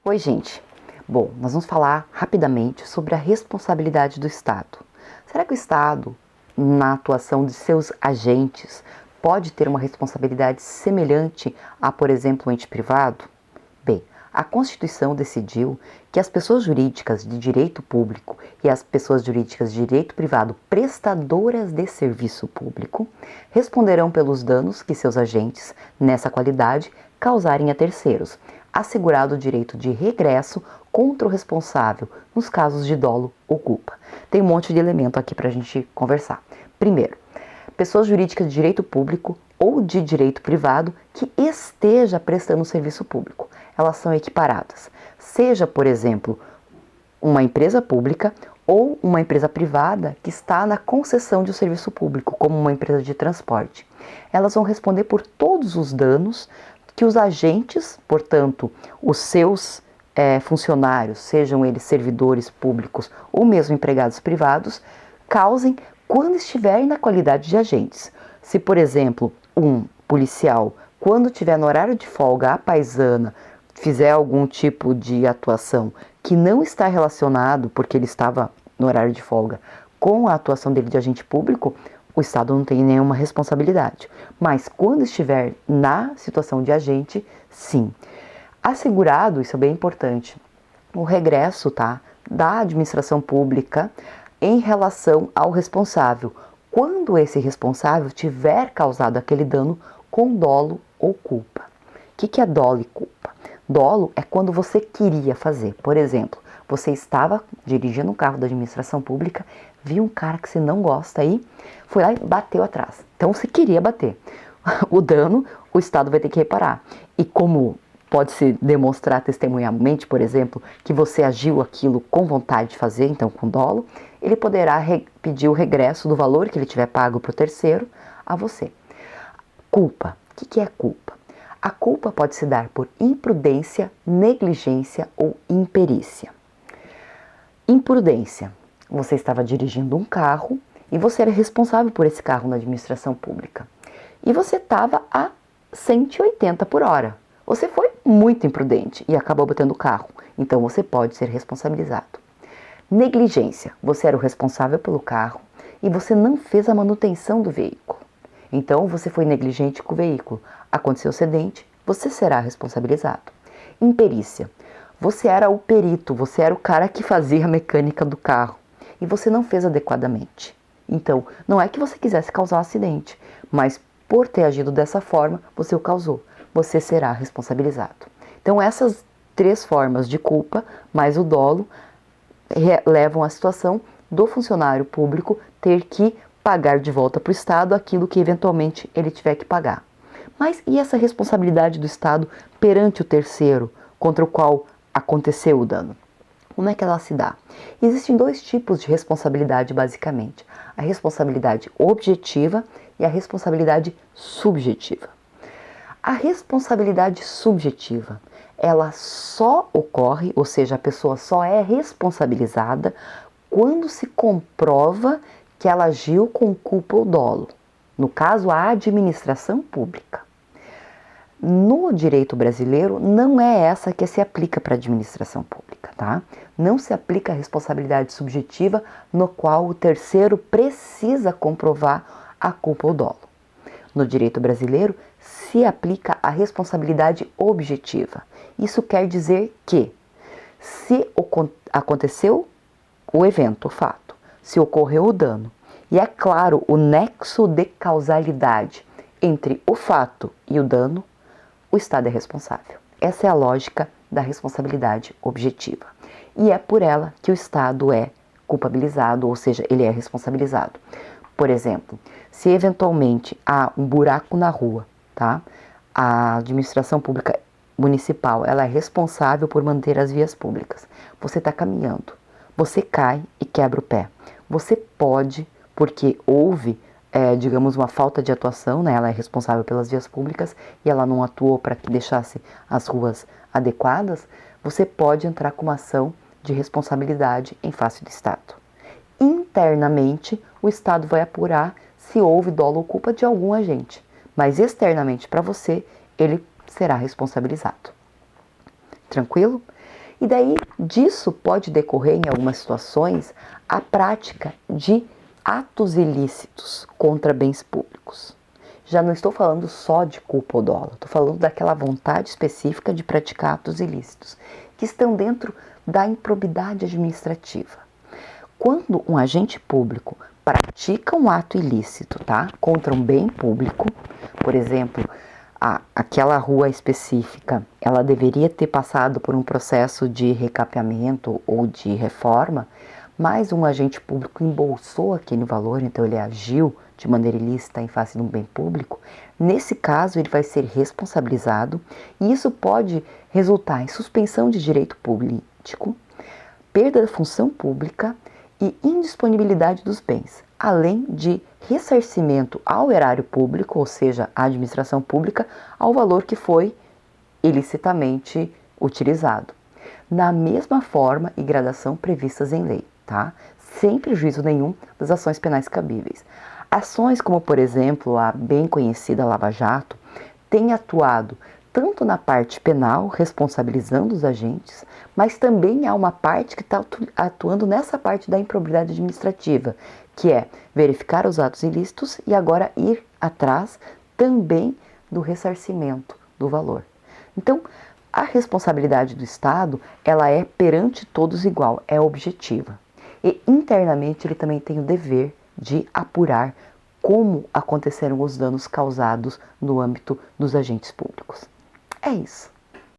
Oi, gente. Bom, nós vamos falar rapidamente sobre a responsabilidade do Estado. Será que o Estado, na atuação de seus agentes, pode ter uma responsabilidade semelhante a, por exemplo, um ente privado? Bem, a Constituição decidiu que as pessoas jurídicas de direito público e as pessoas jurídicas de direito privado prestadoras de serviço público responderão pelos danos que seus agentes, nessa qualidade, causarem a terceiros, assegurado o direito de regresso contra o responsável nos casos de dolo ou culpa. Tem um monte de elemento aqui para a gente conversar. Primeiro, pessoas jurídicas de direito público ou de direito privado que esteja prestando serviço público. Elas são equiparadas. Seja, por exemplo, uma empresa pública ou uma empresa privada que está na concessão de um serviço público, como uma empresa de transporte. Elas vão responder por todos os danos que os agentes, portanto, os seus funcionários, sejam eles servidores públicos ou mesmo empregados privados, causem quando estiverem na qualidade de agentes. Se, por exemplo, um policial, quando estiver no horário de folga à paisana, fizer algum tipo de atuação que não está relacionado, porque ele estava no horário de folga, com a atuação dele de agente público, o Estado não tem nenhuma responsabilidade. Mas quando estiver na situação de agente, sim. Assegurado, isso é bem importante, o regresso, tá, da administração pública em relação ao responsável, quando esse responsável tiver causado aquele dano com dolo ou culpa. O que é dolo e culpa? Dolo é quando você queria fazer. Por exemplo, você estava dirigindo um carro da administração pública, viu um cara que você não gosta aí, foi lá e bateu atrás. Então você queria bater. O dano, o Estado vai ter que reparar. E como pode-se demonstrar testemunhamente, por exemplo, que você agiu aquilo com vontade de fazer, então com dolo, ele poderá pedir o regresso do valor que ele tiver pago para o terceiro a você. Culpa. O que é culpa? A culpa pode se dar por imprudência, negligência ou imperícia. Imprudência. Você estava dirigindo um carro e você era responsável por esse carro na administração pública. E você estava a 180 por hora. Você foi muito imprudente e acabou batendo o carro. Então você pode ser responsabilizado. Negligência. Você era o responsável pelo carro e você não fez a manutenção do veículo. Então você foi negligente com o veículo. Aconteceu acidente, você será responsabilizado. Imperícia. Você era o perito, você era o cara que fazia a mecânica do carro e você não fez adequadamente. Então, não é que você quisesse causar um acidente, mas por ter agido dessa forma, você o causou. Você será responsabilizado. Então, essas três formas de culpa, mais o dolo, levam à situação do funcionário público ter que pagar de volta para o Estado aquilo que eventualmente ele tiver que pagar. Mas e essa responsabilidade do Estado perante o terceiro contra o qual aconteceu o dano? Como é que ela se dá? Existem dois tipos de responsabilidade, basicamente. A responsabilidade objetiva e a responsabilidade subjetiva. A responsabilidade subjetiva, ela só ocorre, ou seja, a pessoa só é responsabilizada quando se comprova que ela agiu com culpa ou dolo. No caso, a administração pública. No direito brasileiro, não é essa que se aplica para a administração pública, tá? Não se aplica a responsabilidade subjetiva no qual o terceiro precisa comprovar a culpa ou dolo. No direito brasileiro, se aplica a responsabilidade objetiva. Isso quer dizer que, se aconteceu o evento, o fato, se ocorreu o dano, e é claro o nexo de causalidade entre o fato e o dano, o Estado é responsável. Essa é a lógica da responsabilidade objetiva. E é por ela que o Estado é culpabilizado, ou seja, ele é responsabilizado. Por exemplo, se eventualmente há um buraco na rua, tá? A administração pública municipal, ela é responsável por manter as vias públicas. Você está caminhando, você cai e quebra o pé. Você pode, porque houve, digamos, uma falta de atuação, né? Ela é responsável pelas vias públicas e ela não atuou para que deixasse as ruas adequadas, você pode entrar com uma ação de responsabilidade em face do Estado. Internamente, o Estado vai apurar se houve dolo ou culpa de algum agente, mas externamente para você, ele será responsabilizado. Tranquilo? E daí disso pode decorrer em algumas situações a prática de atos ilícitos contra bens públicos. Já não estou falando só de culpa ou dolo, estou falando daquela vontade específica de praticar atos ilícitos, que estão dentro da improbidade administrativa. Quando um agente público pratica um ato ilícito, tá, contra um bem público, por exemplo, aquela rua específica, ela deveria ter passado por um processo de recapeamento ou de reforma, mas um agente público embolsou aquele valor, então ele agiu de maneira ilícita em face de um bem público. Nesse caso, ele vai ser responsabilizado e isso pode resultar em suspensão de direito político, perda da função pública e indisponibilidade dos bens, além de ressarcimento ao erário público, ou seja, à administração pública, ao valor que foi ilicitamente utilizado. Na mesma forma e gradação previstas em lei, tá? Sem prejuízo nenhum das ações penais cabíveis. Ações como, por exemplo, a bem conhecida Lava Jato, têm atuado tanto na parte penal, responsabilizando os agentes, mas também há uma parte que está atuando nessa parte da improbidade administrativa, que é verificar os atos ilícitos e agora ir atrás também do ressarcimento do valor. Então, a responsabilidade do Estado, ela é perante todos igual, é objetiva. E internamente ele também tem o dever de apurar como aconteceram os danos causados no âmbito dos agentes públicos. É isso.